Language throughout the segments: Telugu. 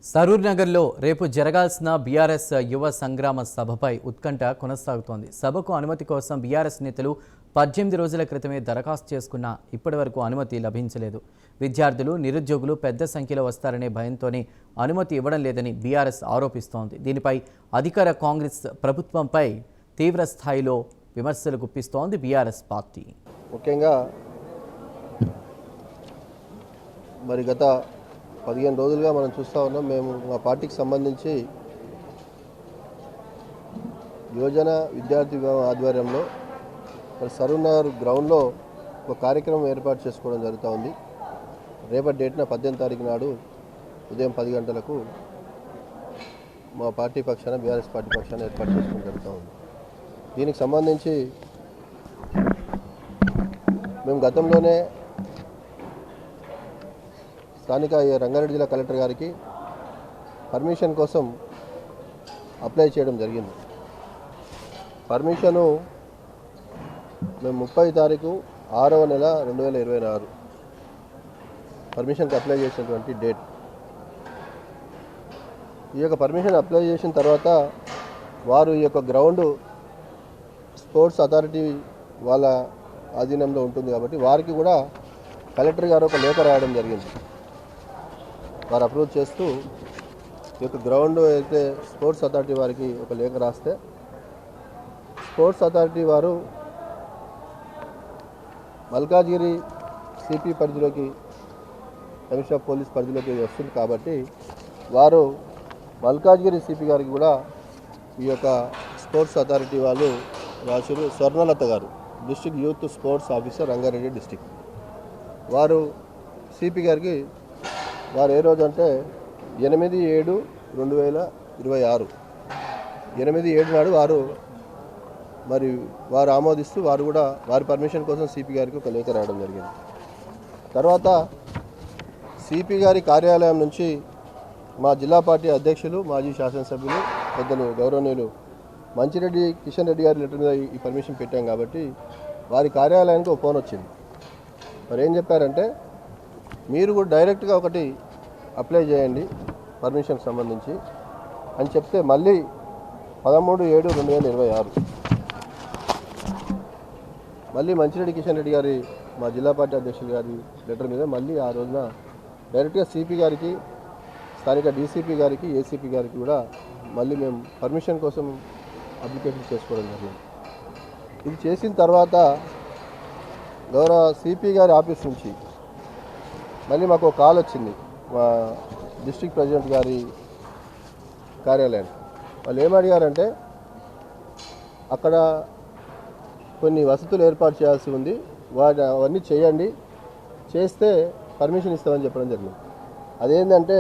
సరూర్ నగర్లో రేపు జరగాల్సిన బీఆర్ఎస్ యువ సంగ్రామ సభపై ఉత్కంఠ కొనసాగుతోంది. సభకు అనుమతి కోసం బీఆర్ఎస్ నేతలు 18 రోజుల క్రితమే దరఖాస్తు చేసుకున్నా ఇప్పటివరకు అనుమతి లభించలేదు. విద్యార్థులు, నిరుద్యోగులు పెద్ద సంఖ్యలో వస్తారనే భయంతోనే అనుమతి ఇవ్వడం లేదని బీఆర్ఎస్ ఆరోపిస్తోంది. దీనిపై అధికార కాంగ్రెస్ ప్రభుత్వంపై తీవ్ర స్థాయిలో విమర్శలు గుప్పిస్తోంది బీఆర్ఎస్ పార్టీ. ముఖ్యంగా మరి గత 15 రోజులుగా మనం చూస్తూ ఉన్నాం. మేము మా పార్టీకి సంబంధించి యువజన విద్యార్థి విభాగం ఆధ్వర్యంలో మరి సరూర్ నగర్ గ్రౌండ్లో ఒక కార్యక్రమం ఏర్పాటు చేసుకోవడం జరుగుతూ ఉంది. రేపటి డేట్న 18వ తారీఖు నాడు ఉదయం 10 గంటలకు మా పార్టీ పక్షాన బీఆర్ఎస్ పార్టీ పక్షాన ఏర్పాటు చేసుకోవడం జరుగుతూ ఉంది. దీనికి సంబంధించి మేము గతంలోనే స్థానిక రంగారెడ్డి జిల్లా కలెక్టర్ గారికి పర్మిషన్ కోసం అప్లై చేయడం జరిగింది. పర్మిషను మేము 30వ తారీఖు 6వ నెల 2026 పర్మిషన్కి అప్లై చేసినటువంటి డేట్. ఈ యొక్క పర్మిషన్ అప్లై చేసిన తర్వాత వారు ఈ యొక్క గ్రౌండ్ స్పోర్ట్స్ అథారిటీ వాళ్ళ ఆధీనంలో ఉంటుంది కాబట్టి వారికి కూడా కలెక్టర్ గారు ఒక లేఖ రాయడం జరిగింది. వారు అప్రూవ్ చేస్తూ ఈ యొక్క గ్రౌండ్ అయితే స్పోర్ట్స్ అథారిటీ వారికి ఒక లేఖ రాస్తే స్పోర్ట్స్ అథారిటీ వారు మల్కాజ్గిరి సిపి పరిధిలోకి, కమిషనర్ ఆఫ్ పోలీస్ పరిధిలోకి వస్తుంది కాబట్టి వారు మల్కాజ్గిరి సిపి గారికి కూడా ఈ యొక్క స్పోర్ట్స్ అథారిటీ వాళ్ళు రాశారు. స్వర్ణలత గారు, district youth sports officer, Rangareddy district, వారు సిపి గారికి వారు ఏ రోజు అంటే 8/7/2026 8/7 నాడు వారు ఆమోదిస్తూ వారు కూడా వారి పర్మిషన్ కోసం సిపి గారికి ఒక లేఖ రాయడం జరిగింది. తర్వాత సిపి గారి కార్యాలయం నుంచి మా జిల్లా పార్టీ అధ్యక్షులు, మాజీ శాసనసభ్యులు, పెద్దలు గౌరవనీయులు మంచిరెడ్డి కిషన్ రెడ్డి గారి లెటర్ మీద ఈ పర్మిషన్ పెట్టాం కాబట్టి వారి కార్యాలయానికి ఒక ఫోన్ వచ్చింది. మరి ఏం చెప్పారంటే, మీరు కూడా డైరెక్ట్గా ఒకటి అప్లై చేయండి పర్మిషన్కి సంబంధించి అని చెప్తే మళ్ళీ 13/7/2026 మళ్ళీ మంచిరెడ్డి కిషన్ రెడ్డి గారి, మా జిల్లా పార్టీ అధ్యక్షులు గారి లెటర్ మీద మళ్ళీ ఆ రోజున డైరెక్ట్గా సిపి గారికి, స్థానిక డీసీపీ గారికి, ఏసీపీ గారికి కూడా మళ్ళీ మేము పర్మిషన్ కోసం అప్లికేషన్ చేసుకోవడం జరిగింది. ఇది చేసిన తర్వాత గౌరవ సిపి గారి ఆఫీస్ నుంచి మళ్ళీ మాకు ఒక కాల్ వచ్చింది మా డిస్ట్రిక్ట్ ప్రెసిడెంట్ గారి కార్యాలయానికి. వాళ్ళు ఏమడిగారంటే, అక్కడ కొన్ని వసతులు ఏర్పాటు చేయాల్సి ఉంది, అవన్నీ చేయండి, చేస్తే పర్మిషన్ ఇస్తామని చెప్పడం జరిగింది. అదేంటంటే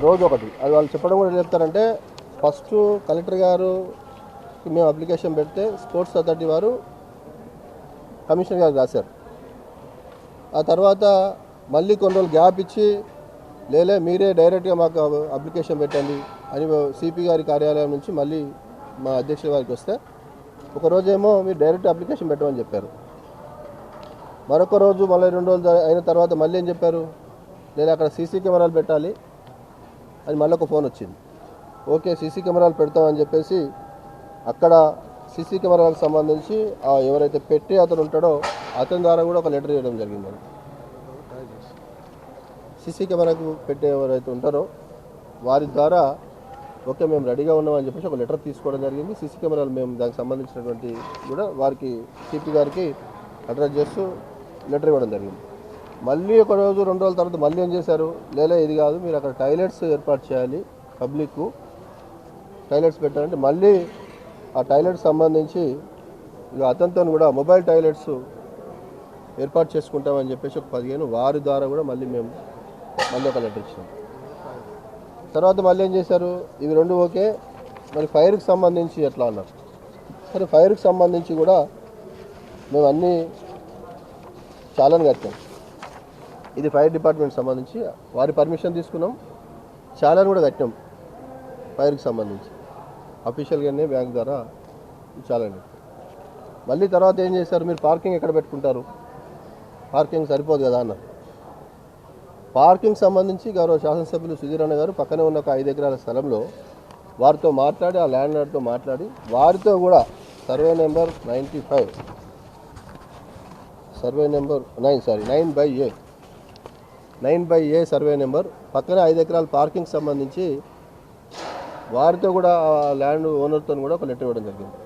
రోజు ఒకటి అది వాళ్ళు చెప్పడం కూడా చెప్తారంటే, ఫస్ట్ కలెక్టర్ గారుకి మేము అప్లికేషన్ పెడితే స్పోర్ట్స్ అథారిటీ వారు కమిషనర్ గారు రాశారు. ఆ తర్వాత మళ్ళీ కొన్ని రోజులు గ్యాప్ ఇచ్చి మీరే డైరెక్ట్గా మాకు అప్లికేషన్ పెట్టండి అని సిపి గారి కార్యాలయం నుంచి మళ్ళీ మా అధ్యక్షుల వారికి వస్తే, ఒకరోజేమో మీరు డైరెక్ట్ అప్లికేషన్ పెట్టమని చెప్పారు. మరొక రోజు మళ్ళీ 2 రోజులు అయిన తర్వాత మళ్ళీ ఏం చెప్పారు, అక్కడ సీసీ కెమెరాలు పెట్టాలి అని మళ్ళీ ఒక ఫోన్ వచ్చింది. ఓకే, సీసీ కెమెరాలు పెడతామని చెప్పేసి అక్కడ సీసీ కెమెరాలకు సంబంధించి ఎవరైతే పెట్టి అతను ఉంటాడో అతని ద్వారా కూడా ఒక లెటర్ ఇవ్వడం జరిగింది. సీసీ కెమెరాకు పెట్టే ఎవరైతే ఉంటారో వారి ద్వారా ఓకే మేము రెడీగా ఉన్నామని చెప్పేసి ఒక లెటర్ తీసుకోవడం జరిగింది. సీసీ కెమెరాలు మేము దానికి సంబంధించినటువంటి కూడా వారికి సిపి గారికి అడ్రస్ చేస్తూ లెటర్ ఇవ్వడం జరిగింది. మళ్ళీ ఒక రోజు 2 రోజుల తర్వాత మళ్ళీ ఏం చేశారు, ఇది కాదు, మీరు అక్కడ టాయిలెట్స్ ఏర్పాటు చేయాలి, పబ్లిక్ టాయిలెట్స్ పెట్టాలంటే మళ్ళీ ఆ టాయిలెట్స్ సంబంధించి ఇక అతనితో కూడా మొబైల్ టాయిలెట్స్ ఏర్పాటు చేసుకుంటామని చెప్పేసి ఒక 15 వారి ద్వారా కూడా మళ్ళీ ఒక లెటర్ ఇచ్చాం. తర్వాత మళ్ళీ ఏం చేశారు, ఇవి 2 ఓకే, మరి ఫైర్కి సంబంధించి ఎట్లా అన్నారు. సరే, ఫైర్కి సంబంధించి కూడా మేము అన్నీ చాలానే కట్టాం. ఇది ఫైర్ డిపార్ట్మెంట్ సంబంధించి వారి పర్మిషన్ తీసుకున్నాం, చాలాని కూడా కట్టాం. ఫైర్కి సంబంధించి అఫీషియల్గానే బ్యాంక్ ద్వారా చాలానే. మళ్ళీ తర్వాత ఏం చేశారు, మీరు పార్కింగ్ ఎక్కడ పెట్టుకుంటారు, పార్కింగ్ సరిపోదు కదా అన్నారు. పార్కింగ్ సంబంధించి గౌరవ శాసనసభ్యులు సుధీర్ అన్న గారు పక్కనే ఉన్న ఒక 5 ఎకరాల స్థలంలో వారితో మాట్లాడి, ఆ ల్యాండ్ లార్డ్తో మాట్లాడి, వారితో కూడా survey number 95, survey number 9/A survey number పక్కనే 5 ఎకరాల పార్కింగ్ సంబంధించి వారితో కూడా ఆ ల్యాండ్ ఓనర్తో కూడా ఒక లెటర్ ఇవ్వడం జరిగింది.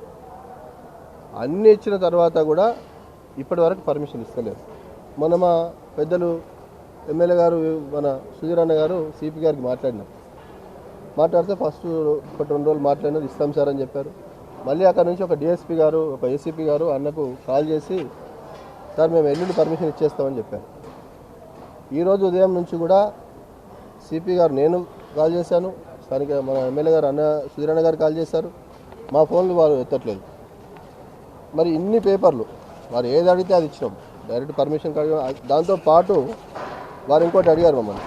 అన్నీ ఇచ్చిన తర్వాత కూడా ఇప్పటి వరకు పర్మిషన్ ఇస్తలేదు. మొన్న మా పెద్దలు ఎమ్మెల్యే గారు మన సుధీర్ అన్న గారు సిపి గారికి మాట్లాడితే ఫస్ట్ ఒక 2 రోజులు మాట్లాడినది ఇస్తాం సార్ అని చెప్పారు. మళ్ళీ అక్కడ నుంచి ఒక డిఎస్పీ గారు, ఒక ఏసీపీ గారు అన్నకు కాల్ చేసి సార్ మేము ఎల్లుండి పర్మిషన్ ఇచ్చేస్తామని చెప్పారు. ఈరోజు ఉదయం నుంచి కూడా సిపి గారు, నేను కాల్ చేశాను, స్థానిక మన ఎమ్మెల్యే గారు సుధీర్ అన్న గారు కాల్ చేశారు. మా ఫోన్లు వారు ఎత్తట్లేదు. మరి ఇన్ని పేపర్లు వారు ఏది అడిగితే అది ఇచ్చినాం, డైరెక్ట్ పర్మిషన్ దాంతోపాటు వారు ఇంకోటి అడిగారు మమ్మల్ని,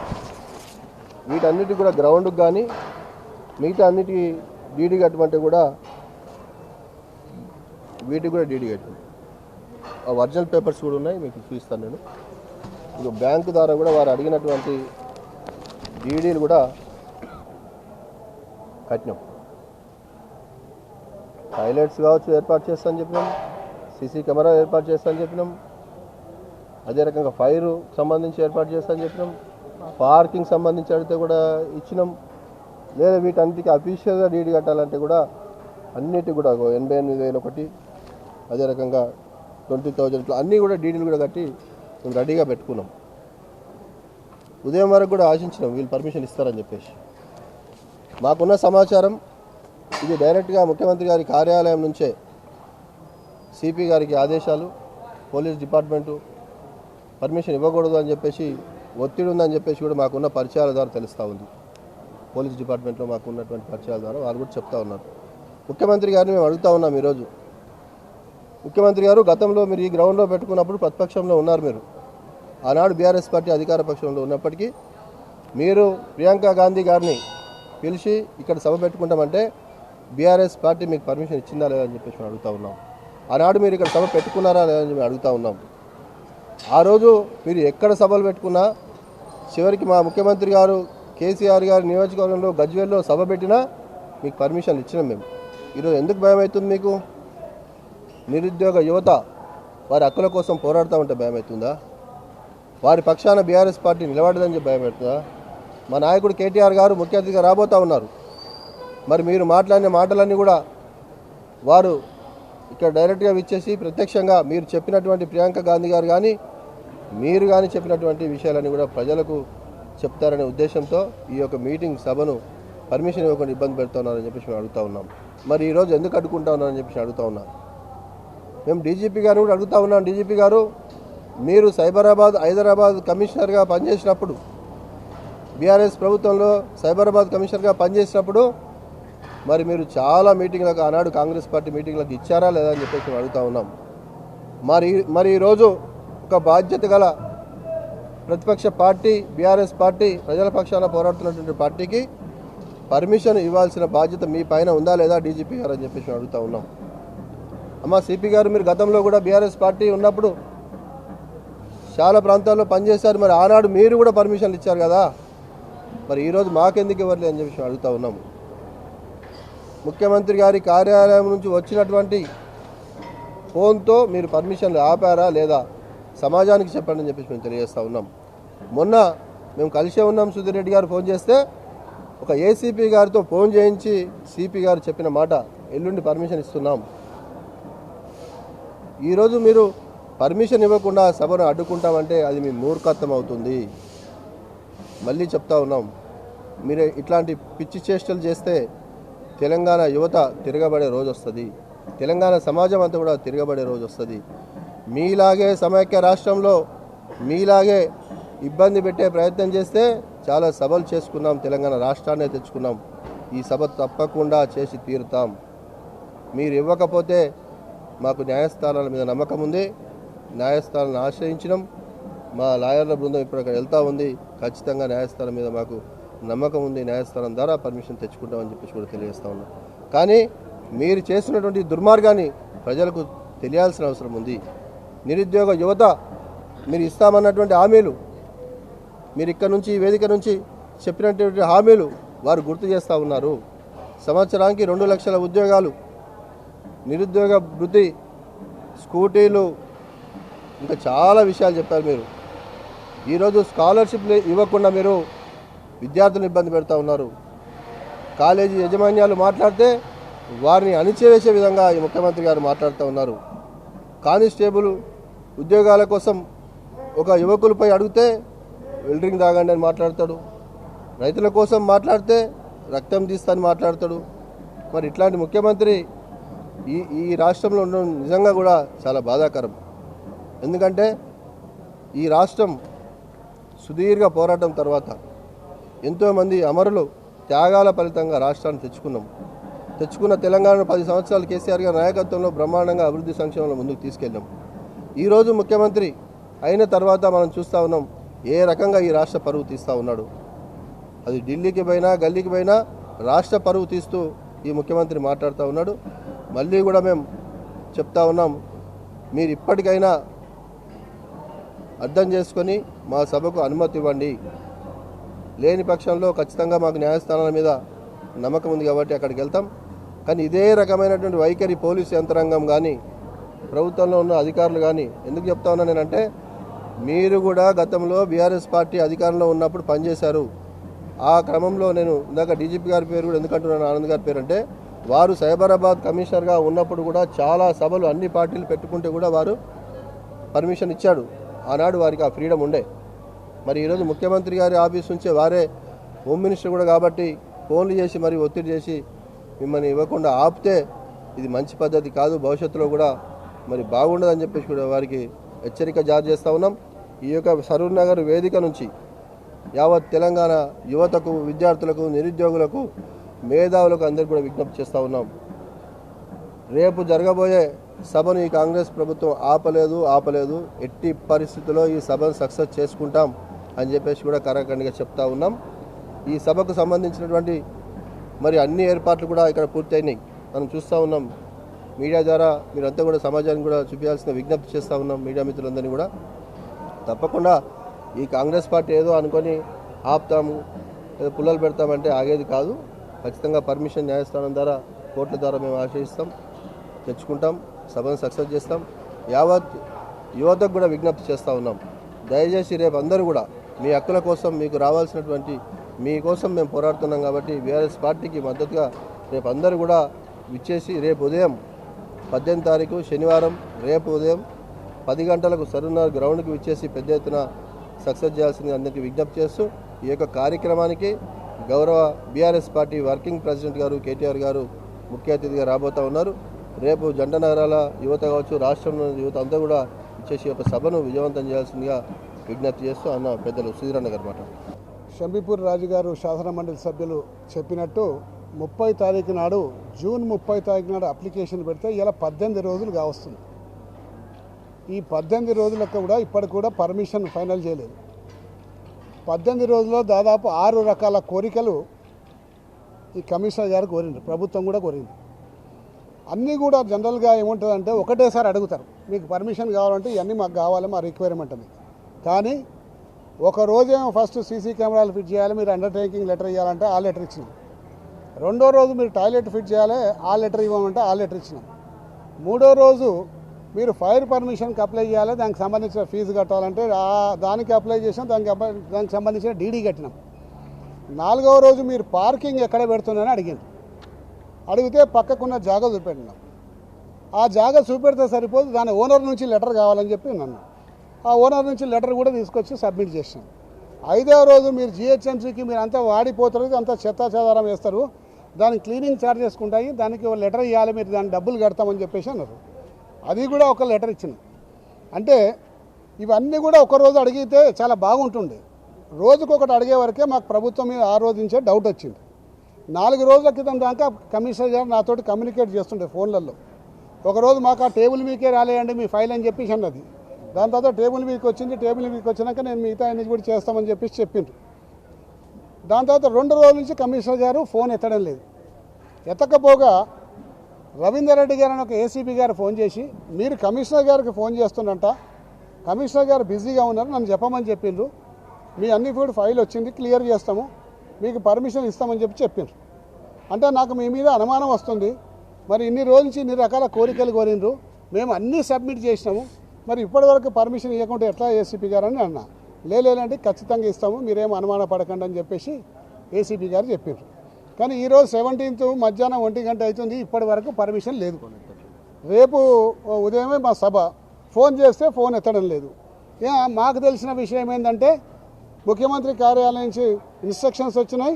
వీటన్నిటికి కూడా గ్రౌండ్కి కానీ మిగతా అన్నిటికీ డీడీ కట్టమంటే కూడా వీటికి కూడా డీడీ కట్టాం. ఆ ఒరిజినల్ పేపర్స్ కూడా ఉన్నాయి, మీకు చూపిస్తాను నేను. ఇక బ్యాంకు ద్వారా కూడా వారు అడిగినటువంటి డీడీలు కూడా కట్టినాం. టాయిలెట్స్ కావచ్చు ఏర్పాటు చేస్తామని చెప్పినాం, సీసీ కెమెరా ఏర్పాటు చేస్తామని చెప్పినాం, అదే రకంగా ఫైర్ సంబంధించి ఏర్పాటు చేస్తామని చెప్పినాం, పార్కింగ్ సంబంధించి అడిగితే కూడా ఇచ్చినాం. లేదా వీటన్నిటికీ అఫీషియల్గా డీడీ కట్టాలంటే కూడా అన్నిటికి కూడా 88,000 ఒకటి, అదే రకంగా 20,000 అన్నీ కూడా డీడీలు కూడా కట్టి మేము రెడీగా పెట్టుకున్నాం. ఉదయం వరకు కూడా ఆశించినాం వీళ్ళు పర్మిషన్ ఇస్తారని చెప్పేసి. మాకున్న సమాచారం ఇది డైరెక్ట్గా ముఖ్యమంత్రి గారి కార్యాలయం నుంచే సిపి గారికి ఆదేశాలు, పోలీస్ డిపార్ట్మెంటు పర్మిషన్ ఇవ్వకూడదు అని చెప్పేసి ఒత్తిడి ఉందని చెప్పేసి కూడా మాకున్న పరిచయాల ద్వారా తెలుస్తూ ఉంది. పోలీస్ డిపార్ట్మెంట్లో మాకు ఉన్నటువంటి పరిచయాల ద్వారా వారు కూడా చెప్తా ఉన్నారు. ముఖ్యమంత్రి గారిని మేము అడుగుతూ ఉన్నాం ఈరోజు, ముఖ్యమంత్రి గారు గతంలో మీరు ఈ గ్రౌండ్లో పెట్టుకున్నప్పుడు ప్రతిపక్షంలో ఉన్నారు. మీరు ఆనాడు బీఆర్ఎస్ పార్టీ అధికార పక్షంలో ఉన్నప్పటికీ మీరు ప్రియాంక గాంధీ గారిని పిలిచి ఇక్కడ సభ పెట్టుకుంటామంటే బీఆర్ఎస్ పార్టీ మీకు పర్మిషన్ ఇచ్చిందా లేదా అని చెప్పేసి మేము అడుగుతూ ఉన్నాం. ఆనాడు మీరు ఇక్కడ సభ పెట్టుకున్నారా లేదని మేము అడుగుతూ ఉన్నాం. ఆ రోజు మీరు ఎక్కడ సభలు పెట్టుకున్నా చివరికి మా ముఖ్యమంత్రి గారు కేసీఆర్ గారి నియోజకవర్గంలో గజ్వేల్లో సభ పెట్టినా మీకు పర్మిషన్ ఇచ్చినాం మేము. ఈరోజు ఎందుకు భయం అవుతుంది మీకు? నిరుద్యోగ యువత వారి హక్కుల కోసం పోరాడుతూ ఉంటే భయం అవుతుందా? వారి పక్షాన బీఆర్ఎస్ పార్టీ నిలబడదని చెప్పి భయం అవుతుందా? మా నాయకుడు కేటీఆర్ గారు ముఖ్య అతిథిగా రాబోతూ ఉన్నారు. మరి మీరు మాట్లాడిన మాటలన్నీ కూడా వారు ఇక్కడ డైరెక్ట్గా విచ్చేసి ప్రత్యక్షంగా మీరు చెప్పినటువంటి ప్రియాంక గాంధీ గారు కానీ మీరు కానీ చెప్పినటువంటి విషయాలన్నీ కూడా ప్రజలకు చెప్తారనే ఉద్దేశంతో ఈ యొక్క మీటింగ్ సభను పర్మిషన్ ఇవ్వకుండా ఇబ్బంది పెడుతున్నారని చెప్పేసి మేము అడుగుతూ ఉన్నాం. మరి ఈరోజు ఎందుకు అడ్డుకుంటా ఉన్నారని చెప్పేసి అడుగుతూ ఉన్నాం. మేము డీజీపీ గారు కూడా అడుగుతూ ఉన్నాం, డీజీపీ గారు మీరు హైదరాబాద్ కమిషనర్గా పనిచేసినప్పుడు, బీఆర్ఎస్ ప్రభుత్వంలో సైబరాబాద్ కమిషనర్గా పనిచేసినప్పుడు మరి మీరు చాలా మీటింగ్లకు ఆనాడు కాంగ్రెస్ పార్టీ మీటింగ్లకు ఇచ్చారా లేదా అని చెప్పేసి మేము అడుగుతూ ఉన్నాం. మరి ఈరోజు ఒక బాధ్యత గల ప్రతిపక్ష పార్టీ బీఆర్ఎస్ పార్టీ ప్రజల పక్షాన పోరాడుతున్నటువంటి పార్టీకి పర్మిషన్ ఇవ్వాల్సిన బాధ్యత మీ పైన ఉందా లేదా డీజీపీ గారు అని చెప్పేసి అడుగుతూ ఉన్నాం. అమ్మ సిపి గారు, మీరు గతంలో కూడా బీఆర్ఎస్ పార్టీ ఉన్నప్పుడు చాలా ప్రాంతాల్లో పనిచేశారు. మరి ఆనాడు మీరు కూడా పర్మిషన్లు ఇచ్చారు కదా, మరి ఈరోజు మాకెందుకు ఇవ్వట్లేదు అని చెప్పేసి అడుగుతూ ఉన్నాము. ముఖ్యమంత్రి గారి కార్యాలయం నుంచి వచ్చినటువంటి ఫోన్తో మీరు పర్మిషన్లు ఆపారా లేదా సమాజానికి చెప్పండి అని చెప్పేసి మేము తెలియజేస్తూ ఉన్నాం. మొన్న మేము కలిసే ఉన్నాం, సుధీర్ రెడ్డి గారు ఫోన్ చేస్తే ఒక ఏసీపీ గారితో ఫోన్ చేయించి సిపి గారు చెప్పిన మాట ఎల్లుండి పర్మిషన్ ఇస్తున్నాం. ఈరోజు మీరు పర్మిషన్ ఇవ్వకుండా సభను అడ్డుకుంటామంటే అది మీ మూర్ఖత్వం అవుతుంది. మళ్ళీ చెప్తా ఉన్నాం, మీరు ఇట్లాంటి పిచ్చి చేష్టలు చేస్తే తెలంగాణ యువత తిరగబడే రోజు వస్తుంది, తెలంగాణ సమాజం అంతా కూడా తిరగబడే రోజు వస్తుంది. మీలాగే సమైక్య రాష్ట్రంలో మీలాగే ఇబ్బంది పెట్టే ప్రయత్నం చేస్తే చాలా సభలు చేసుకున్నాం, తెలంగాణ రాష్ట్రాన్నే తెచ్చుకున్నాం. ఈ సభ తప్పకుండా చేసి తీరుతాం. మీరు ఇవ్వకపోతే మాకు న్యాయస్థానాల మీద నమ్మకం ఉంది, న్యాయస్థానాలను ఆశ్రయించడం. మా లాయర్ల బృందం ఇప్పుడు అక్కడ వెళ్తూ ఉంది. ఖచ్చితంగా న్యాయస్థానం మీద మాకు నమ్మకం ఉంది, న్యాయస్థానం ద్వారా పర్మిషన్ తెచ్చుకుంటామని చెప్పేసి కూడా తెలియజేస్తూ ఉన్నాం. కానీ మీరు చేసినటువంటి దుర్మార్గాన్ని ప్రజలకు తెలియాల్సిన అవసరం ఉంది. నిరుద్యోగ యువత మీరు ఇస్తామన్నటువంటి హామీలు మీరు ఇక్కడ నుంచి ఈ వేదిక నుంచి చెప్పినటువంటి హామీలు వారు గుర్తు చేస్తూ ఉన్నారు. సంవత్సరానికి 2 లక్షల ఉద్యోగాలు, నిరుద్యోగ వృద్ధి, స్కూటీలు, ఇంకా చాలా విషయాలు చెప్పారు మీరు. ఈరోజు స్కాలర్షిప్లు ఇవ్వకుండా మీరు విద్యార్థులను ఇబ్బంది పెడతా ఉన్నారు. కాలేజీ యాజమాన్యాలు మాట్లాడితే వారిని అణిచివేసే విధంగా ఈ ముఖ్యమంత్రి గారు మాట్లాడుతూ ఉన్నారు. కానిస్టేబుల్ ఉద్యోగాల కోసం ఒక యువకులపై అడిగితే వెల్డరింగ్ తాగండి అని మాట్లాడతాడు. రైతుల కోసం మాట్లాడితే రక్తం తీస్తాని మాట్లాడతాడు. మరి ఇట్లాంటి ముఖ్యమంత్రి ఈ రాష్ట్రంలో ఉండడం నిజంగా కూడా చాలా బాధాకరం. ఎందుకంటే ఈ రాష్ట్రం సుదీర్ఘ పోరాటం తర్వాత ఎంతోమంది అమరులు త్యాగాల ఫలితంగా రాష్ట్రాన్ని తెచ్చుకున్న తెలంగాణను 10 సంవత్సరాలు కేసీఆర్ గారి నాయకత్వంలో బ్రహ్మాండంగా అభివృద్ధి సంక్షేమంలో ముందుకు తీసుకెళ్ళాం. ఈరోజు ముఖ్యమంత్రి అయిన తర్వాత మనం చూస్తూ ఉన్నాం ఏ రకంగా ఈ రాష్ట్ర పరువు తీస్తూ ఉన్నాడు. అది ఢిల్లీకి పోయినా గల్లీకి పోయినా రాష్ట్ర పరువు తీస్తూ ఈ ముఖ్యమంత్రి మాట్లాడుతూ ఉన్నాడు. మళ్ళీ కూడా మేము చెప్తా ఉన్నాం, మీరు ఇప్పటికైనా అర్థం చేసుకొని మా సభకు అనుమతి ఇవ్వండి. లేని పక్షంలో ఖచ్చితంగా మాకు న్యాయస్థానాల మీద నమ్మకం ఉంది కాబట్టి అక్కడికి వెళ్తాం. కానీ ఇదే రకమైనటువంటి వైఖరి పోలీసు యంత్రాంగం కానీ ప్రభుత్వంలో ఉన్న అధికారులు కానీ ఎందుకు చెప్తా ఉన్నా నేనంటే, మీరు కూడా గతంలో బీఆర్ఎస్ పార్టీ అధికారంలో ఉన్నప్పుడు పనిచేశారు. ఆ క్రమంలో నేను ఇందాక డీజీపీ గారి పేరు కూడా ఎందుకంటున్నాను, ఆనంద్ గారి పేరు అంటే, వారు సైబరాబాద్ కమిషనర్గా ఉన్నప్పుడు కూడా చాలా సభలు అన్ని పార్టీలు పెట్టుకుంటే కూడా వారు పర్మిషన్ ఇచ్చాడు. ఆనాడు వారికి ఆ ఫ్రీడమ్ ఉండే. మరి ఈరోజు ముఖ్యమంత్రి గారి ఆఫీస్ నుంచే వారే హోమ్ మినిస్టర్ కూడా కాబట్టి ఫోన్లు చేసి మరి ఒత్తిడి చేసి మిమ్మల్ని ఇవ్వకుండా ఆపితే ఇది మంచి పద్ధతి కాదు, భవిష్యత్తులో కూడా మరి బాగుండదని చెప్పేసి కూడా వారికి హెచ్చరిక జారీ చేస్తూ ఉన్నాం. ఈ యొక్క సరూర్ నగర్ వేదిక నుంచి యావత్ తెలంగాణ యువతకు, విద్యార్థులకు, నిరుద్యోగులకు, మేధావులకు అందరికీ కూడా విజ్ఞప్తి చేస్తూ ఉన్నాం. రేపు జరగబోయే సభను ఈ కాంగ్రెస్ ప్రభుత్వం ఆపలేదు. ఎట్టి పరిస్థితుల్లో ఈ సభను సక్సెస్ చేసుకుంటాం అని చెప్పేసి కూడా కరాఖండిగా చెప్తా ఉన్నాం. ఈ సభకు సంబంధించినటువంటి మరి అన్ని ఏర్పాట్లు కూడా ఇక్కడ పూర్తయినాయి. మనం చూస్తూ ఉన్నాం. మీడియా ద్వారా మీరంతా కూడా సమాజానికి కూడా చూపించాల్సిన విజ్ఞప్తి చేస్తూ ఉన్నాం. మీడియా మిత్రులందరినీ కూడా తప్పకుండా ఈ కాంగ్రెస్ పార్టీ ఏదో అనుకొని ఆపుతాము, ఏదో పుల్లలు పెడతామంటే ఆగేది కాదు. ఖచ్చితంగా పర్మిషన్ న్యాయస్థానం ద్వారా, కోర్టుల ద్వారా మేము ఆశ్రయిస్తాం, తెచ్చుకుంటాం, సభను సక్సెస్ చేస్తాం. యావత్ యువతకు కూడా విజ్ఞప్తి చేస్తూ ఉన్నాం. దయచేసి రేపు అందరూ కూడా మీ హక్కుల కోసం, మీకు రావాల్సినటువంటి మీకోసం మేము పోరాడుతున్నాం కాబట్టి బీఆర్ఎస్ పార్టీకి మద్దతుగా రేపు అందరూ కూడా విచ్చేసి రేపు ఉదయం 18 తారీఖు శనివారం రేపు ఉదయం 10 గంటలకు సరూర్ గ్రౌండ్కి విచ్చేసి పెద్ద ఎత్తున సక్సెస్ చేయాల్సింది అందరికీ విజ్ఞప్తి చేస్తూ ఈ యొక్క కార్యక్రమానికి గౌరవ బీఆర్ఎస్ పార్టీ వర్కింగ్ ప్రెసిడెంట్ గారు కేటీఆర్ గారు ముఖ్య అతిథిగా రాబోతూ ఉన్నారు. రేపు జంట నగరాల యువత కావచ్చు, రాష్ట్రంలో యువత అంతా కూడా ఇచ్చేసి ఒక సభను విజయవంతం చేయాల్సిందిగా విజ్ఞప్తి చేస్తూ అన్న పెద్దలు సుధీరన్న గారు మాట. షంబీపూర్ రాజు గారు శాసన మండలి సభ్యులు చెప్పినట్టు 30 తారీఖు నాడు, జూన్ 30 తారీఖు నాడు అప్లికేషన్ పెడితే ఇలా 18 రోజులు కావస్తుంది. ఈ 18 రోజులకు కూడా ఇప్పటికి కూడా పర్మిషన్ ఫైనల్ చేయలేదు. 18 రోజుల్లో దాదాపు 6 రకాల కోరికలు ఈ కమిషనర్ గారు కోరింది, ప్రభుత్వం కూడా కోరింది. అన్నీ కూడా జనరల్గా ఏముంటుందంటే ఒకటేసారి అడుగుతారు, మీకు పర్మిషన్ కావాలంటే ఇవన్నీ మాకు కావాలి, మా రిక్వైర్మెంట్ అని. కానీ ఒక రోజేమో ఫస్ట్ సీసీ కెమెరాలు ఫిట్ చేయాలి, మీరు అండర్టేకింగ్ లెటర్ ఇవ్వాలంటే ఆ లెటర్ ఇచ్చినాం. రెండో రోజు మీరు టాయిలెట్ ఫిట్ చేయాలి, ఆ లెటర్ ఇవ్వమంటే ఆ లెటర్ ఇచ్చినాం. మూడో రోజు మీరు ఫైర్ పర్మిషన్కి అప్లై చేయాలి, దానికి సంబంధించిన ఫీజు కట్టాలంటే దానికి అప్లై చేసాం, దానికి సంబంధించిన డీడీ కట్టినాం. 4వ రోజు మీరు పార్కింగ్ ఎక్కడ పెడుతున్నారని అడిగింది. అడిగితే పక్కకున్న జాగా చూపెట్టినాం. ఆ జాగా చూపెడితే సరిపోదు, దాని ఓనర్ నుంచి లెటర్ కావాలని చెప్పి నన్ను ఆ ఓనర్ నుంచి లెటర్ కూడా తీసుకొచ్చి సబ్మిట్ చేసినాం. 5వ రోజు మీరు జిహెచ్ఎంసీకి మీరు అంతా వాడిపోతారు, అంతా చెత్త చెదారం వేస్తారు, దానికి క్లీనింగ్ ఛార్జెస్ ఉంటాయి, దానికి ఒక లెటర్ ఇవ్వాలి, మీరు దానికి డబ్బులు కడతామని చెప్పేసి అన్నారు. అది కూడా ఒక లెటర్ ఇచ్చిన. అంటే ఇవన్నీ కూడా ఒకరోజు అడిగితే చాలా బాగుంటుండే. రోజుకొకటి అడిగే వరకే మాకు ప్రభుత్వం మీద ఆ రోజు నుంచే డౌట్ వచ్చింది. 4 రోజుల క్రితం దాకా కమిషనర్ గారు నాతోటి కమ్యూనికేట్ చేస్తుండే ఫోన్లలో. ఒకరోజు మాకు ఆ టేబుల్ మీకే రాలేయండి మీ ఫైల్ అని చెప్పేసి అన్నది. దాని తర్వాత టేబుల్ మీదకి వచ్చింది. టేబుల్ మీదకి వచ్చినాక నేను మిగతా అన్ని కూడా చేస్తామని చెప్పేసి చెప్పిండ్రు. దాని తర్వాత 2 రోజుల నుంచి కమిషనర్ గారు ఫోన్ ఎత్తడం లేదు. ఎత్తకపోగా రవీందర్ రెడ్డి గారు అని ఒక ఏసీపీ గారు ఫోన్ చేసి, మీరు కమిషనర్ గారికి ఫోన్ చేస్తున్నంట, కమిషనర్ గారు బిజీగా ఉన్నారు, నన్ను చెప్పమని చెప్పిండ్రు, మీ అన్ని కూడా ఫైల్ వచ్చింది, క్లియర్ చేస్తాము, మీకు పర్మిషన్ ఇస్తామని చెప్పారు. అంటే నాకు మీ మీద అనుమానం వస్తుంది. మరి ఇన్ని రోజుల నుంచి ఇన్ని రకాల కోరికలు కోరినరు, మేము అన్నీ సబ్మిట్ చేసినాము, మరి ఇప్పటివరకు పర్మిషన్ ఇవ్వకుంటే ఎట్లా ఏసీపీ గారు అని అన్నా. లేదంటే ఖచ్చితంగా ఇస్తాము, మీరేం అనుమాన పడకండి అని చెప్పేసి ఏసీపీ గారు చెప్పారు. కానీ ఈరోజు 17th మధ్యాహ్నం 1 గంట అవుతుంది, ఇప్పటి వరకు పర్మిషన్ లేదు. రేపు ఉదయమే మా సభ, ఫోన్ చేస్తే ఫోన్ ఎత్తడం లేదు. మాకు తెలిసిన విషయం ఏంటంటే ముఖ్యమంత్రి కార్యాలయం నుంచి ఇన్స్ట్రక్షన్స్ వచ్చినాయి,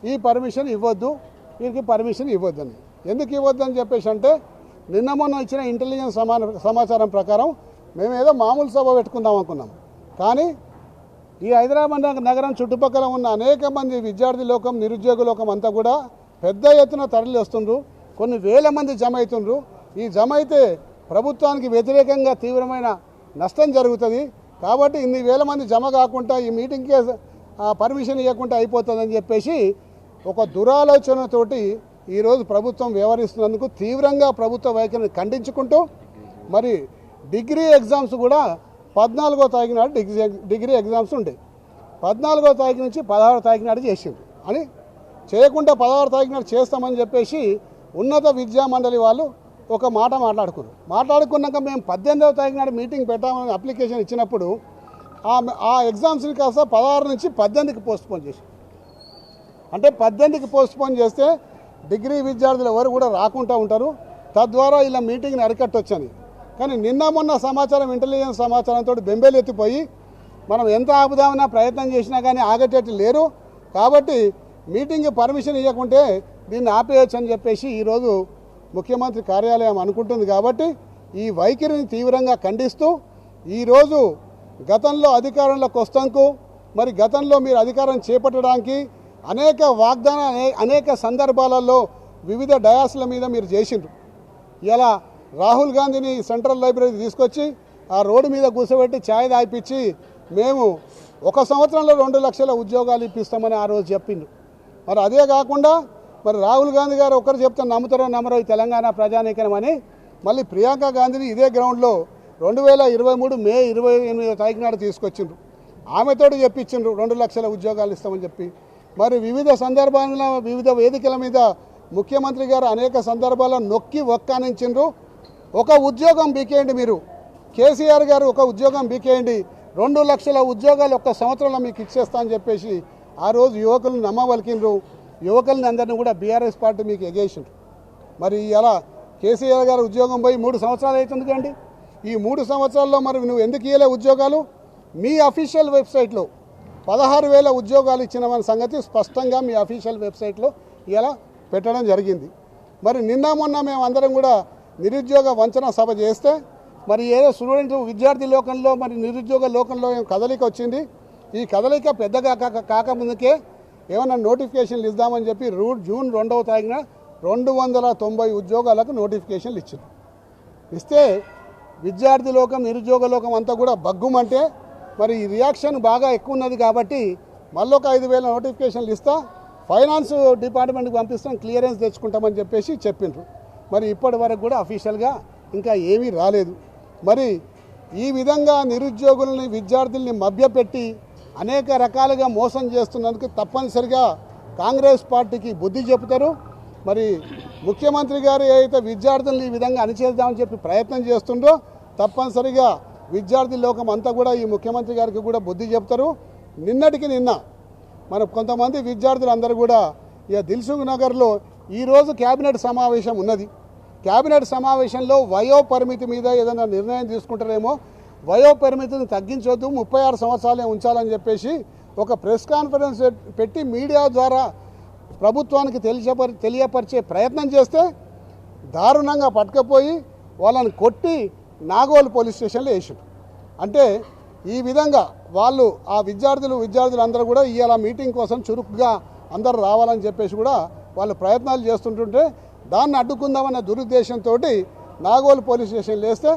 ఈ పర్మిషన్ ఇవ్వద్దు, వీరికి పర్మిషన్ ఇవ్వద్దని. ఎందుకు ఇవ్వద్దని చెప్పేసి అంటే నిన్న మొన్న ఇచ్చిన ఇంటెలిజెన్స్ సమాచారం ప్రకారం మేము ఏదో మామూలు సభ పెట్టుకుందాం అనుకున్నాం. కానీ ఈ హైదరాబాద్ నగరం చుట్టుపక్కల ఉన్న అనేక మంది విద్యార్థి లోకం, నిరుద్యోగ లోకం అంతా కూడా పెద్ద ఎత్తున తరలి వస్తుండ్రు. కొన్ని వేల మంది జమ అవుతుండ్రు. ఈ జమ అయితే ప్రభుత్వానికి వ్యతిరేకంగా తీవ్రమైన నష్టం జరుగుతుంది. కాబట్టి ఇన్ని వేల మంది జమ కాకుండా ఈ మీటింగ్కే పర్మిషన్ ఇవ్వకుండా అయిపోతుందని చెప్పేసి ఒక దురాలోచనతోటి ఈరోజు ప్రభుత్వం వ్యవహరిస్తున్నందుకు తీవ్రంగా ప్రభుత్వ వైఖరిని ఖండించుకుంటూ మరి డిగ్రీ ఎగ్జామ్స్ కూడా 14వ తారీఖు నాడు డిగ్రీ ఎగ్జామ్స్ ఉండే 14వ తారీఖు నుంచి 16వ తారీఖు నాడు చేసిండ్రు అని చేయకుండా 16వ తారీఖు నాడు చేస్తామని చెప్పేసి ఉన్నత విద్యా మండలి వాళ్ళు ఒక మాట మాట్లాడుకున్నాక మేము 18వ తారీఖు నాడు మీటింగ్ పెట్టామని అప్లికేషన్ ఇచ్చినప్పుడు ఆ ఎగ్జామ్స్ని కాస్త 16 నుంచి 18కి పోస్ట్పోన్ చేసి, అంటే 18కి పోస్ట్పోన్ చేస్తే డిగ్రీ విద్యార్థులు ఎవరు కూడా రాకుండా ఉంటారు, తద్వారా ఇలా మీటింగ్ని అరికట్టొచ్చని. కానీ నిన్న మొన్న సమాచారం, ఇంటెలిజెన్స్ సమాచారంతో బెంబేలు ఎత్తిపోయి మనం ఎంత ఆపుదామన్నా ప్రయత్నం చేసినా కానీ ఆగేటట్టు లేరు. కాబట్టి మీటింగ్కి పర్మిషన్ ఇవ్వకుంటే దీన్ని ఆపేయచ్చు అని చెప్పేసి ఈరోజు ముఖ్యమంత్రి కార్యాలయం అనుకుంటుంది. కాబట్టి ఈ వైఖరిని తీవ్రంగా ఖండిస్తూ ఈరోజు గతంలో అధికారంలోకి వస్తాంకు మరి గతంలో మీరు అధికారం చేపట్టడానికి అనేక వాగ్దానాలు అనేక సందర్భాలలో వివిధ డయాస్ల మీద మీరు చేసిండ్రు. ఇలా రాహుల్ గాంధీని సెంట్రల్ లైబ్రరీ తీసుకొచ్చి ఆ రోడ్డు మీద కూర్చోబెట్టి ఛాయ్ తాగిపించి మేము 1 సంవత్సరంలో 2 లక్షల ఉద్యోగాలు ఇప్పిస్తామని ఆ రోజు చెప్పిండ్రు. మరి అదే కాకుండా మరి రాహుల్ గాంధీ గారు ఒకరు చెప్తే నమ్ముతారో నమ్మరో ఈ తెలంగాణ ప్రజానీకనం అని మళ్ళీ ప్రియాంక గాంధీని ఇదే గ్రౌండ్లో 2023 మే 28వ తారీఖు నాడు తీసుకొచ్చిండ్రు. ఆమెతోటి చెప్పించిండ్రు 2 లక్షల ఉద్యోగాలు ఇస్తామని చెప్పి. మరి వివిధ సందర్భాల్లో వివిధ వేదికల మీద ముఖ్యమంత్రి గారు అనేక సందర్భాల్లో నొక్కి ఒక్కానించిండ్రు. ఒక ఉద్యోగం బీకేయండి, మీరు కేసీఆర్ గారు ఒక ఉద్యోగం బీకేయండి, 2 లక్షల ఉద్యోగాలు 1 సంవత్సరంలో మీకు ఇచ్చేస్తా అని చెప్పేసి ఆ రోజు యువకులను నమ్మవలికిండ్రు. యువకులని అందరినీ కూడా బీఆర్ఎస్ పార్టీ మీకు ఎగేసిండ్రు. మరి ఇలా కేసీఆర్ గారు ఉద్యోగం పోయి 3 సంవత్సరాలు అవుతుంది కండి. ఈ 3 సంవత్సరాల్లో మరి నువ్వు ఎందుకు ఇవ్వలే ఉద్యోగాలు? మీ అఫీషియల్ వెబ్సైట్లో 16,000 ఉద్యోగాలు ఇచ్చిన సంగతి స్పష్టంగా మీ అఫీషియల్ వెబ్సైట్లో ఇలా పెట్టడం జరిగింది. మరి నిన్న మొన్న మేము అందరం కూడా నిరుద్యోగ వంచన సభ చేస్తే మరి ఏదో స్టూడెంట్ విద్యార్థి లోకంలో మరి నిరుద్యోగ లోకంలో కదలిక వచ్చింది. ఈ కదలిక పెద్దగా కాకముందుకే ఏమన్నా నోటిఫికేషన్లు ఇద్దామని చెప్పి జూన్ 2వ తారీఖున 290 ఉద్యోగాలకు నోటిఫికేషన్లు ఇచ్చారు. ఇస్తే విద్యార్థి లోకం నిరుద్యోగ లోకం అంతా కూడా బగ్గుమంటే మరి ఈ రియాక్షన్ బాగా ఎక్కువ ఉన్నది కాబట్టి మళ్ళీ ఒక 5,000 నోటిఫికేషన్లు ఇస్తా, ఫైనాన్స్ డిపార్ట్మెంట్కి పంపిస్తాం, క్లియరెన్స్ తెచ్చుకుంటామని చెప్పేసి చెప్పిండ్రు. మరి ఇప్పటి వరకు కూడా అఫీషియల్గా ఇంకా ఏమీ రాలేదు. మరి ఈ విధంగా నిరుద్యోగులని విద్యార్థుల్ని మభ్యపెట్టి అనేక రకాలుగా మోసం చేస్తున్నందుకు తప్పనిసరిగా కాంగ్రెస్ పార్టీకి బుద్ధి చెప్తారు. మరి ముఖ్యమంత్రి గారు ఏదైతే విద్యార్థుల్ని ఈ విధంగా అణిచేద్దామని చెప్పి ప్రయత్నం చేస్తుండ్రో తప్పనిసరిగా విద్యార్థి లోకం అంతా కూడా ఈ ముఖ్యమంత్రి గారికి కూడా బుద్ధి చెప్తారు. నిన్నటికి నిన్న మన కొంతమంది విద్యార్థులు అందరూ కూడా ఇక దిల్సుఖ్ నగర్లో ఈరోజు క్యాబినెట్ సమావేశం ఉన్నది. క్యాబినెట్ సమావేశంలో వయో పరిమితి మీద ఏదైనా నిర్ణయం తీసుకుంటారేమో, వయో పరిమితిని తగ్గించొద్దు, 36 సంవత్సరాలే ఉంచాలని చెప్పేసి ఒక ప్రెస్ కాన్ఫరెన్స్ పెట్టి మీడియా ద్వారా ప్రభుత్వానికి తెలియపరిచే ప్రయత్నం చేస్తే దారుణంగా పట్టుకపోయి వాళ్ళని కొట్టి నాగోల్ పోలీస్ స్టేషన్లో వేసారు. అంటే ఈ విధంగా వాళ్ళు ఆ విద్యార్థులు అందరూ కూడా ఇవాళ మీటింగ్ కోసం చురుకుగా అందరూ రావాలని చెప్పేసి కూడా వాళ్ళు ప్రయత్నాలు చేస్తుంటుంటే దాన్ని అడ్డుకుందామన్న దురుద్దేశంతో నాగోల్ పోలీస్ స్టేషన్లో వేస్తే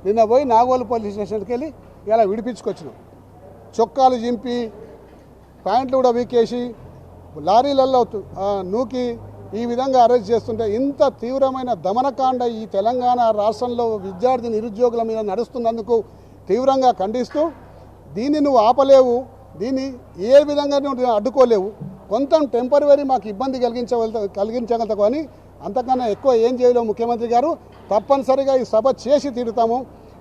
నిన్న పోయి నాగోల్ పోలీస్ స్టేషన్కి వెళ్ళి ఇలా విడిపించుకొచ్చినాం. చొక్కాలు చింపి ప్యాంట్లు కూడా వీకేసి లారీలలో నూకి ఈ విధంగా అరెస్ట్ చేస్తుంటే ఇంత తీవ్రమైన దమనకాండ ఈ తెలంగాణ రాష్ట్రంలో విద్యార్థి నిరుద్యోగుల మీద నడుస్తున్నందుకు తీవ్రంగా ఖండిస్తూ దీన్ని నువ్వు ఆపలేవు, దీన్ని ఏ విధంగా నువ్వు అడ్డుకోలేవు. కొంత టెంపరవరీ మాకు ఇబ్బంది కలిగించగలత కానీ అంతకన్నా ఎక్కువ ఏం చేయలేవు ముఖ్యమంత్రి గారు. తప్పనిసరిగా ఈ సభ చేసి తీరుతాము.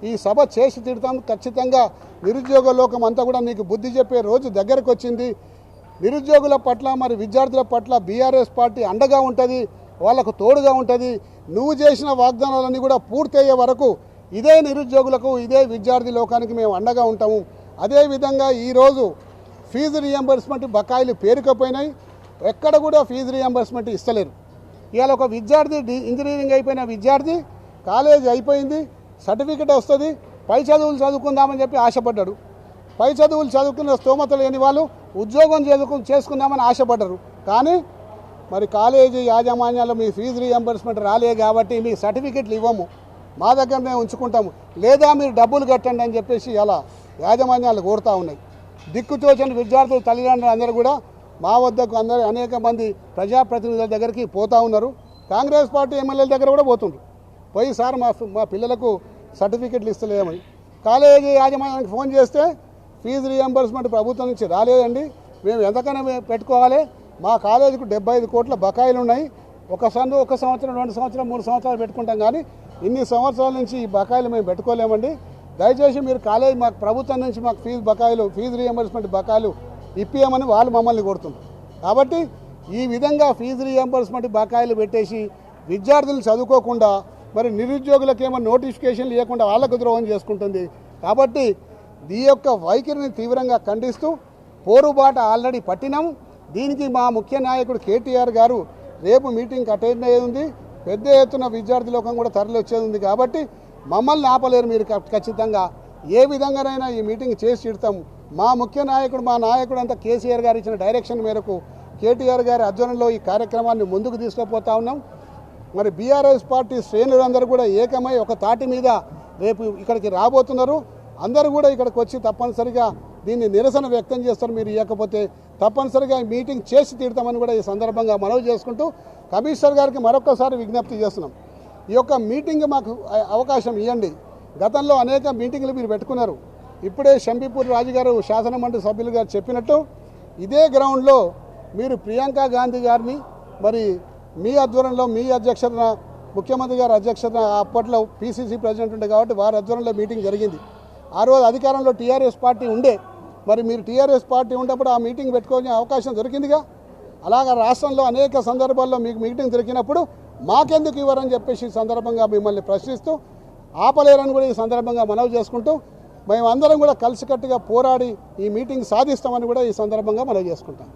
ఈ సభ చేసి తీరుతాము. ఖచ్చితంగా నిరుద్యోగ లోకం అంతా కూడా నీకు బుద్ధి చెప్పే రోజు దగ్గరకు వచ్చింది. నిరుద్యోగుల పట్ల మరి విద్యార్థుల పట్ల బీఆర్ఎస్ పార్టీ అండగా ఉంటుంది, వాళ్లకు తోడుగా ఉంటుంది. నువ్వు చేసిన వాగ్దానాలన్నీ కూడా పూర్తయ్యే వరకు ఇదే నిరుద్యోగులకు ఇదే విద్యార్థి లోకానికి మేము అండగా ఉంటాము. అదేవిధంగా ఈరోజు ఫీజు రియంబర్స్మెంట్ బకాయిలు పేరుకపోయినాయి. ఎక్కడ కూడా ఫీజు రియంబర్స్మెంట్ ఇస్తలేరు. ఇవాళ ఒక విద్యార్థి ఇంజనీరింగ్ అయిపోయిన విద్యార్థి కాలేజ్ అయిపోయింది, సర్టిఫికెట్ వస్తుంది, పై చదువులు చదువుకుందామని చెప్పి ఆశపడ్డాడు. పై చదువులు చదువుకున్న స్తోమత లేని వాళ్ళు ఉద్యోగం చేసుకుందామని ఆశపడ్డారు. కానీ మరి కాలేజీ యాజమాన్యాలు మీ ఫీజు రియంబర్స్మెంట్ రాలే కాబట్టి మీ సర్టిఫికెట్లు ఇవ్వము, మా దగ్గరనే ఉంచుకుంటాము, లేదా మీరు డబ్బులు కట్టండి అని చెప్పేసి అలా యాజమాన్యాలు కోరుతూ ఉన్నాయి. దిక్కుతోచని విద్యార్థులు తల్లిదండ్రులు అందరూ కూడా మా వద్దకు అనేక మంది ప్రజాప్రతినిధుల దగ్గరికి పోతూ ఉన్నారు. కాంగ్రెస్ పార్టీ ఎమ్మెల్యేల దగ్గర కూడా పోతుండ్రు. పోయి సార్ మా పిల్లలకు సర్టిఫికెట్లు ఇస్తలేమని కాలేజీ యాజమాన్యానికి ఫోన్ చేస్తే ఫీజు రియంబర్స్మెంట్ ప్రభుత్వం నుంచి రాలేదండి, మేము ఎంతకైనా పెట్టుకోవాలి, మా కాలేజీకు 75 కోట్ల బకాయిలు ఉన్నాయి, ఒక సంవత్సరం 2 సంవత్సరం 3 సంవత్సరాలు పెట్టుకుంటాం, కానీ ఇన్ని సంవత్సరాల నుంచి ఈ బకాయిలు మేము పెట్టుకోలేమండి, దయచేసి మీరు కాలేజీ మాకు ప్రభుత్వం నుంచి మాకు ఫీజు రియంబర్స్మెంట్ బకాయిలు ఇప్పియమని వాళ్ళు మమ్మల్ని కోరుతున్నారు. కాబట్టి ఈ విధంగా ఫీజు రియంబర్స్మెంట్ బకాయిలు పెట్టేసి విద్యార్థులు చదువుకోకుండా మరి నిరుద్యోగులకేమో నోటిఫికేషన్లు ఇవ్వకుండా వాళ్ళకు ద్రోహం చేసుకుంటుంది. కాబట్టి ఈ యొక్క వైఖరిని తీవ్రంగా ఖండిస్తూ పోరుబాట ఆల్రెడీ పట్టినాం. దీనికి మా ముఖ్య నాయకుడు కేటీఆర్ గారు రేపు మీటింగ్ అటెండ్ అయ్యేది ఉంది. పెద్ద ఎత్తున విద్యార్థి లోకం కూడా తరలి వచ్చేది ఉంది. కాబట్టి మమ్మల్ని ఆపలేరు మీరు. ఖచ్చితంగా ఏ విధంగానైనా ఈ మీటింగ్ చేసి ఇడతాం. మా ముఖ్య నాయకుడు మా నాయకుడు అంతా కేసీఆర్ గారు ఇచ్చిన డైరెక్షన్ మేరకు కేటీఆర్ గారి ఆధ్వర్యంలో ఈ కార్యక్రమాన్ని ముందుకు తీసుకుపోతా ఉన్నాం. మరి బీఆర్ఎస్ పార్టీ శ్రేణులందరూ కూడా ఏకమై ఒక తాటి మీద రేపు ఇక్కడికి రాబోతున్నారు. అందరూ కూడా ఇక్కడికి వచ్చి తప్పనిసరిగా దీన్ని నిరసన వ్యక్తం చేస్తారు. మీరు ఇవ్వకపోతే తప్పనిసరిగా మీటింగ్ చేసి తీరుతామని కూడా ఈ సందర్భంగా మనవి చేసుకుంటూ కమిషనర్ గారికి మరొకసారి విజ్ఞప్తి చేస్తున్నాం. ఈ యొక్క మీటింగ్ మాకు అవకాశం ఇవ్వండి. గతంలో అనేక మీటింగ్లు మీరు పెట్టుకున్నారు. ఇప్పుడే షంబీపూర్ రాజు గారు శాసనమండలి సభ్యులు గారు చెప్పినట్టు ఇదే గ్రౌండ్లో మీరు ప్రియాంక గాంధీ గారిని మరి మీ ఆధ్వర్యంలో మీ అధ్యక్షతన ముఖ్యమంత్రి గారి అధ్యక్షతన అప్పట్లో పీసీసీ ప్రెసిడెంట్ ఉండే కాబట్టి వారి ఆధ్వర్యంలో మీటింగ్ జరిగింది. ఆ రోజు అధికారంలో టీఆర్ఎస్ పార్టీ ఉండే. మరి మీరు టీఆర్ఎస్ పార్టీ ఉన్నప్పుడు ఆ మీటింగ్ పెట్టుకునే అవకాశం దొరికిందిగా. అలాగా రాష్ట్రంలో అనేక సందర్భాల్లో మీకు మీటింగ్ దొరికినప్పుడు మాకెందుకు ఇవ్వరని చెప్పేసి సందర్భంగా మిమ్మల్ని ప్రశ్నిస్తూ ఆపలేరని కూడా ఈ సందర్భంగా మనవి చేసుకుంటూ మేమందరం కూడా కలిసికట్టుగా పోరాడి ఈ మీటింగ్ సాధిస్తామని కూడా ఈ సందర్భంగా మనవి చేసుకుంటాం.